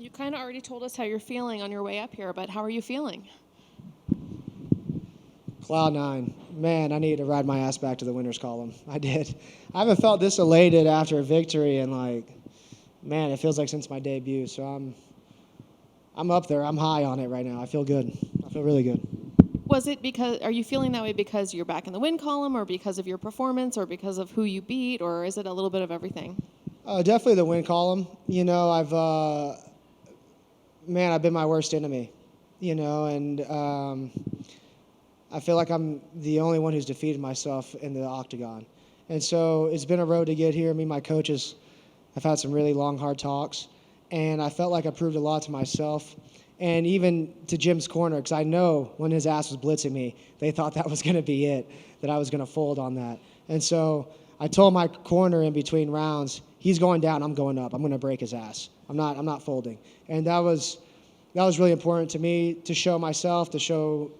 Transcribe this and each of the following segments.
You kind of already told us how you're feeling on your way up here, but how are you feeling? Cloud nine. Man, I needed to ride my ass back to the winner's column. I did. I haven't felt this elated after a victory in man, it feels like since my debut. So I'm up there. I'm high on it right now. I feel good. I feel really good. Are you feeling that way because you're back in the win column, or because of your performance, or because of who you beat, or is it a little bit of everything? Definitely the win column. I've been my worst enemy. And I feel like I'm the only one who's defeated myself in the octagon. And so it's been a road to get here. Me and my coaches have had some really long, hard talks. And I felt like I proved a lot to myself and even to Jim's corner, because I know when his ass was blitzing me, they thought that was going to be it, that I was going to fold on that. And so I told my corner in between rounds, he's going down, I'm going up. I'm going to break his ass. I'm not folding. And that was really important to me, to show myself, to show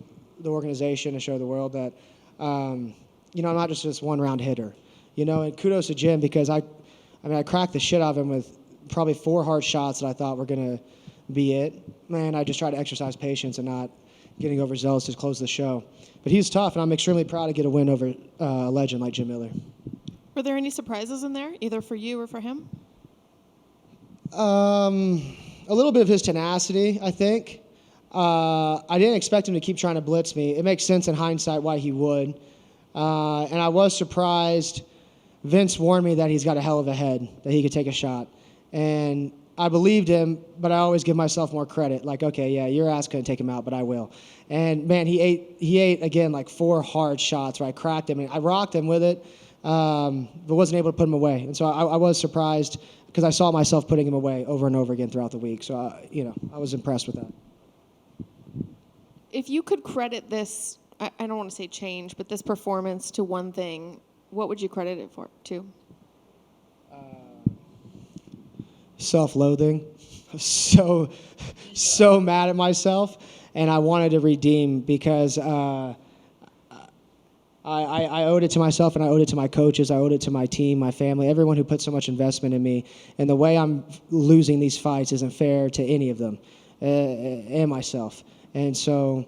the organization, to show the world that, I'm not just this one-round hitter. And kudos to Jim, because I cracked the shit out of him with probably 4 hard shots that I thought were going to be it. Man, I just tried to exercise patience and not getting overzealous to close the show. But he's tough, and I'm extremely proud to get a win over a legend like Jim Miller. Were there any surprises in there, either for you or for him? A little bit of his tenacity, I think. I didn't expect him to keep trying to blitz me. It makes sense in hindsight why he would. And I was surprised. Vince warned me that he's got a hell of a head, that he could take a shot. And I believed him, but I always give myself more credit. Like, okay, yeah, your ass couldn't take him out, but I will. And, man, he ate again, 4 hard shots where I cracked him. And I rocked him with it, but wasn't able to put him away. And so I was surprised because I saw myself putting him away over and over again throughout the week. So, I was impressed with that. If you could credit this, I don't want to say change, but this performance to one thing, what would you credit it to? Self-loathing. So mad at myself, and I wanted to redeem because I owed it to myself, and I owed it to my coaches, I owed it to my team, my family, everyone who put so much investment in me. And the way I'm losing these fights isn't fair to any of them, and myself. And so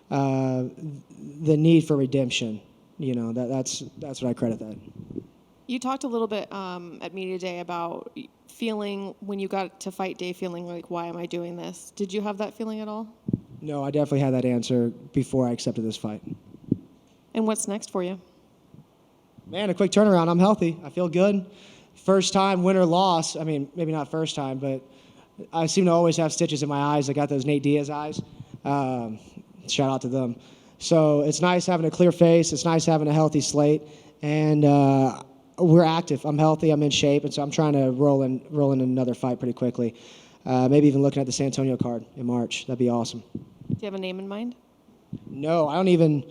the need for redemption, that's what I credit that. You talked a little bit at Media Day about feeling, when you got to fight day, feeling like, why am I doing this? Did you have that feeling at all? No, I definitely had that answer before I accepted this fight. And what's next for you? Man, a quick turnaround. I'm healthy. I feel good. First time, win or loss. I mean, maybe not first time, but I seem to always have stitches in my eyes. I got those Nate Diaz eyes. Shout out to them. So it's nice having a clear face. It's nice having a healthy slate. And we're active. I'm healthy. I'm in shape. And so I'm trying to roll in another fight pretty quickly. Maybe even looking at the San Antonio card in March. That'd be awesome. Do you have a name in mind? No, I don't even.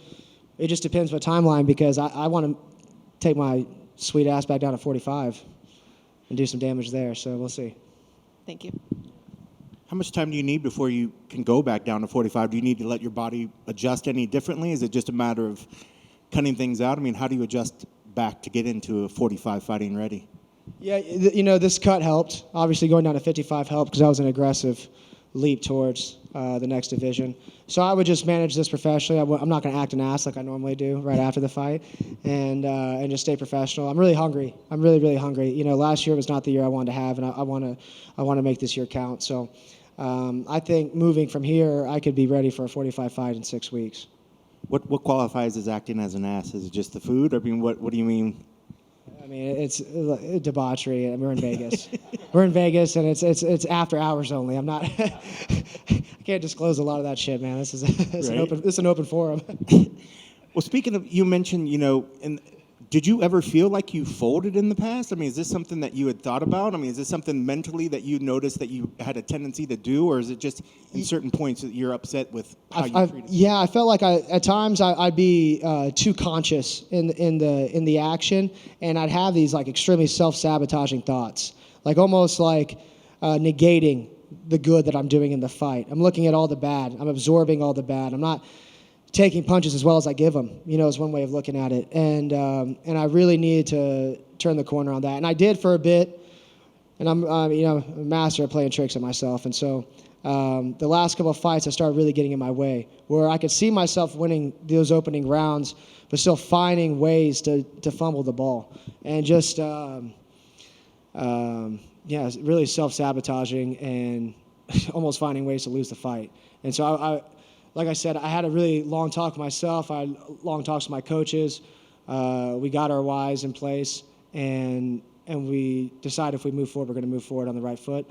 It just depends what timeline, because I want to take my sweet ass back down to 45 and do some damage there. So we'll see. Thank you. How much time do you need before you can go back down to 45? Do you need to let your body adjust any differently? Is it just a matter of cutting things out? I mean, how do you adjust back to get into a 45 fighting ready? Yeah, this cut helped. Obviously, going down to 55 helped because that was an aggressive leap towards the next division. So I would just manage this professionally. I'm not going to act an ass like I normally do right after the fight, and just stay professional. I'm really hungry. I'm really, really hungry. Last year was not the year I wanted to have, and I want to make this year count. So I think moving from here, I could be ready for a 45 fight in 6 weeks. What qualifies as acting as an ass? Is it just the food? I mean, what do you mean? I mean, it's debauchery, and we're in Vegas. We're in Vegas, and it's after hours only. I'm not. I can't disclose a lot of that shit, man. This is an open forum. Well, speaking of, you mentioned, did you ever feel like you folded in the past? I mean, is this something that you had thought about? I mean, is this something mentally that you noticed that you had a tendency to do, or is it just in certain points that you're upset with how you treated it? Yeah, I felt like at times I'd be too conscious in the action, and I'd have these extremely self-sabotaging thoughts, almost negating the good that I'm doing in the fight. I'm looking at all the bad. I'm absorbing all the bad. I'm not taking punches as well as I give them, is one way of looking at it. And I really needed to turn the corner on that. And I did for a bit, and I'm a master at playing tricks on myself. And so the last couple of fights, I started really getting in my way, where I could see myself winning those opening rounds, but still finding ways to fumble the ball, and just really self-sabotaging and almost finding ways to lose the fight. And so I like I said, I had a really long talk with myself. I had long talks with my coaches. We got our whys in place, and we decided if we move forward, we're going to move forward on the right foot.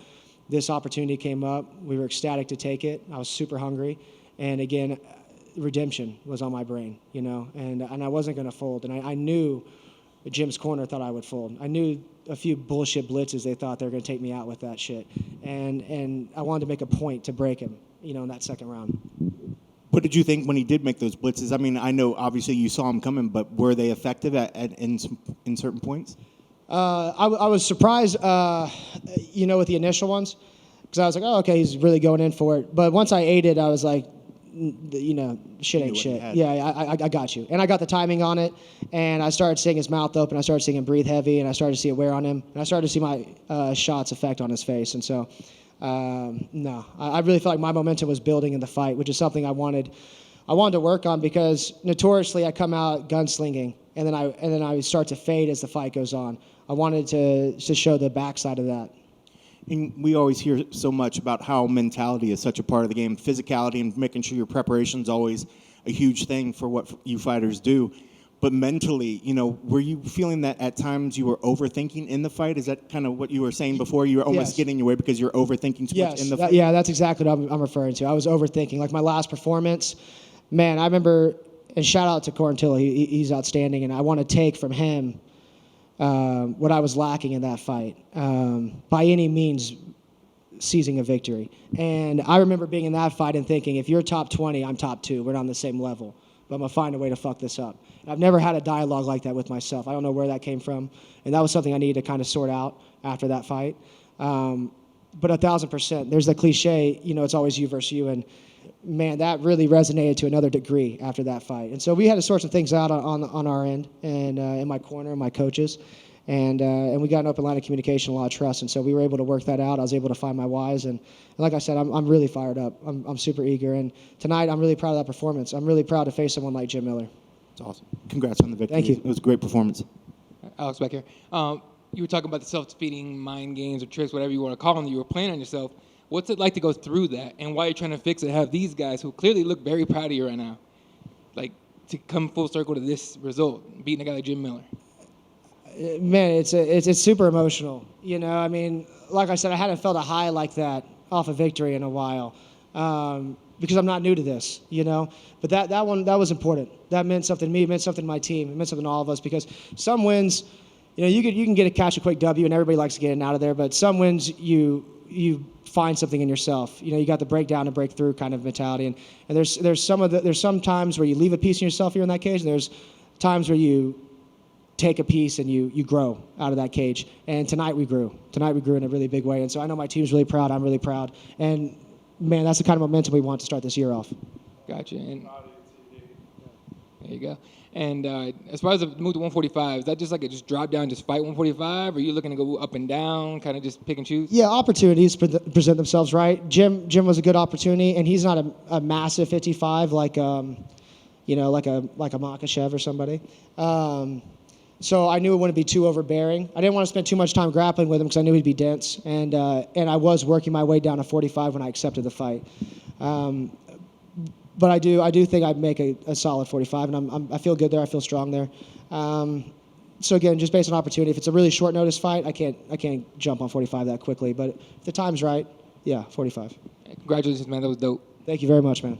This opportunity came up. We were ecstatic to take it. I was super hungry. And again, redemption was on my brain, and I wasn't going to fold. And I knew Jim's corner thought I would fold. I knew a few bullshit blitzes they thought they were going to take me out with that shit. And I wanted to make a point to break him, in that second round. What did you think when he did make those blitzes? I mean, I know obviously you saw him coming, but were they effective in certain points? I was surprised, with the initial ones, because I was like, oh, okay, he's really going in for it. But once I ate it, I was like, shit ain't shit. Yeah, I got you. And I got the timing on it, and I started seeing his mouth open. I started seeing him breathe heavy, and I started to see it wear on him. And I started to see my shots effect on his face. And so, I really felt like my momentum was building in the fight, which is something I wanted to work on, because notoriously I come out gunslinging, and then I start to fade as the fight goes on. I wanted to show the backside of that. And we always hear so much about how mentality is such a part of the game, physicality, and making sure your preparation is always a huge thing for what you fighters do. But mentally, were you feeling that at times you were overthinking in the fight? Is that kind of what you were saying before? You were almost getting in your way because you're overthinking too much in the fight? Yeah, that's exactly what I'm referring to. I was overthinking. Like my last performance, man, I remember, and shout out to Corntilla, he's outstanding, and I want to take from him what I was lacking in that fight, by any means seizing a victory. And I remember being in that fight and thinking, if you're top 20, I'm top 2. We're not on the same level, but I'm going to find a way to fuck this up. And I've never had a dialogue like that with myself. I don't know where that came from, and that was something I needed to kind of sort out after that fight. But 1,000%, there's the cliche, it's always you versus you, and man, that really resonated to another degree after that fight. And so we had to sort some things out on our end, and in my corner, and my coaches, and we got an open line of communication, a lot of trust, and so we were able to work that out. I was able to find my whys, and like I said, I'm really fired up. I'm super eager, and tonight I'm really proud of that performance. I'm really proud to face someone like Jim Miller. It's awesome. Congrats on the victory. Thank you. It was a great performance. Alex back here. You were talking about the self-defeating mind games or tricks, whatever you want to call them, that you were playing on yourself. What's it like to go through that, and why you're trying to fix it? Have these guys who clearly look very proud of you right now, like, to come full circle to this result, beating a guy like Jim Miller? Man, it's super emotional. I mean, like I said, I hadn't felt a high like that off a victory in a while, because I'm not new to this, But that was important. That meant something to me. It meant something to my team. It meant something to all of us, because some wins, you can catch a quick W, and everybody likes to get in and out of there. But some wins, you find something in yourself. You got the breakdown and breakthrough kind of mentality. And there's some times where you leave a piece in yourself here in that cage, and there's times where you take a piece and you grow out of that cage. And tonight we grew. Tonight we grew in a really big way. And so I know my team's really proud. I'm really proud. And man, that's the kind of momentum we want to start this year off. Gotcha. And there you go. And as far as the move to 145, is that just like just drop down, just fight 145, or are you looking to go up and down, kind of just pick and choose? Yeah, opportunities present themselves, right? Jim was a good opportunity, and he's not a massive 55 like like a Makhachev or somebody. So I knew it wouldn't be too overbearing. I didn't want to spend too much time grappling with him because I knew he'd be dense, and I was working my way down to 45 when I accepted the fight. But I do think I'd make a solid 45, and I feel good there. I feel strong there. So again, just based on opportunity, if it's a really short notice fight, I can't jump on 45 that quickly. But if the time's right, yeah, 45. Congratulations, man. That was dope. Thank you very much, man.